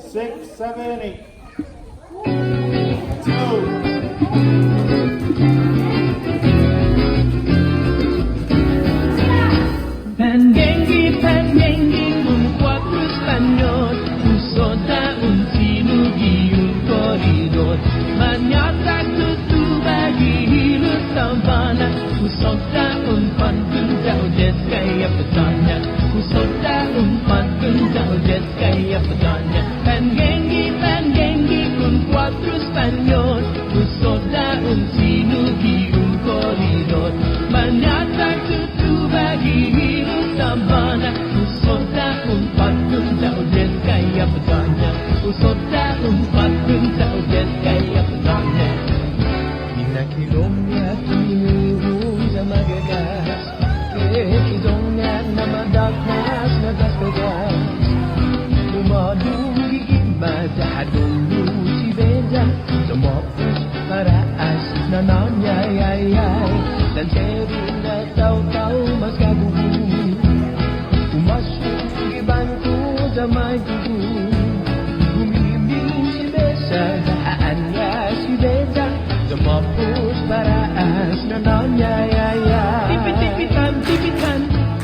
6, 7, 8. 2. Pengengi un quattro spagnol, un soda, un sinugi, un corridor. Magnata tu bagi hilu savana, un soda, un pantun jauh kaya petanya, un soda, un pantun jauh kaya petanya. Pengengi un quattro spagnol, un soda, un sinugi, un corridor. Magnata tu bagi hilu sabana, usota pantun saudes kaya petanya, usota pantun saudes kaya petanya. Inakilongnya tumihung sa magagas, kehidongnya na madaknas na kaskagas. Tumadungi imadahadong si Benja, tumopos paraas na nanyayayay, dan seru na tau-tau mas kagugu. Masuk di bangku damai tubuh, bimbing si besa dahannya si beda, semapus baraas nananya ya. Tipit-tipitan,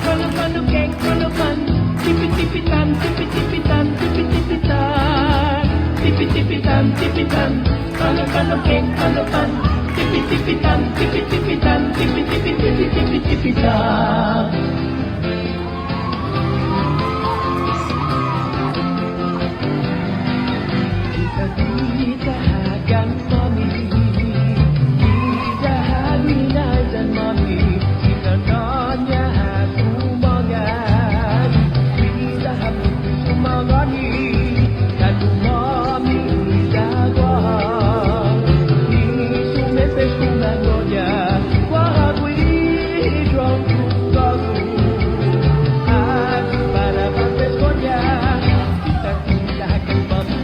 kano keng kanopan, tipit-tipitan, tipit-tipitan, kano keng kanopan, tipit-tipitan. Kita akan mami, kita hanya dan mami, kita nanya sumangan, kita habis sumangani, dan mami jaga, ini sume peskumangonya, wahagui drong gagu, aku para peskunya, kita akan mami.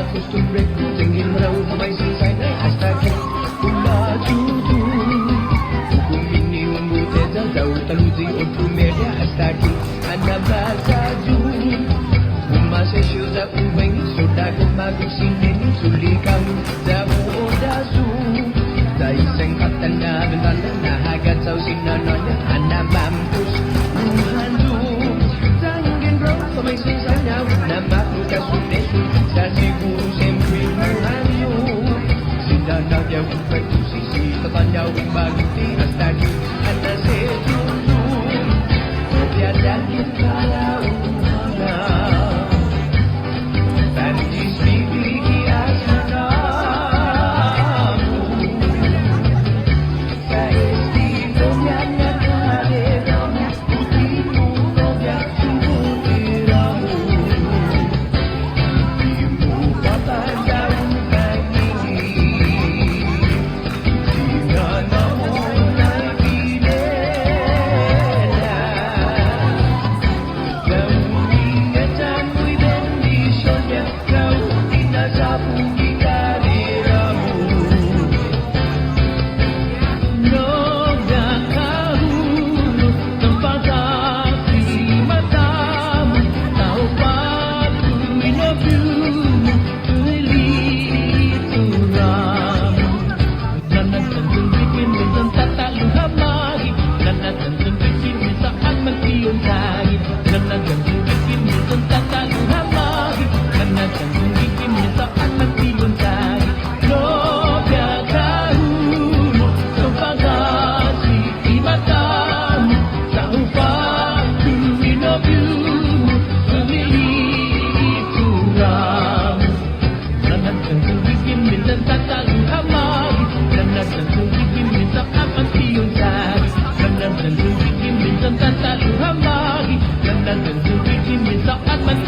Costumbre tinggi merauh ramai selesai naik hashtag Pula cucu Hukum ini umbu teza jauh teluzi untuk media hashtag Anda bahasa jauh Umma sesyo za ubeng Soda kemagus sini Suli kamu jauh odasu Dari sengkatan na bentana Na hagat sau sinananya Anda mampus Ruhandu Tanggin bro Sampai selesainya Nama luka sunesu Sasi guru sempre Ruhandu Sinana dia bukan sisi Tetanya bagi tiras tadi Anda sejujur Tiada tanta luhamagi Ganda dan suwiti minta at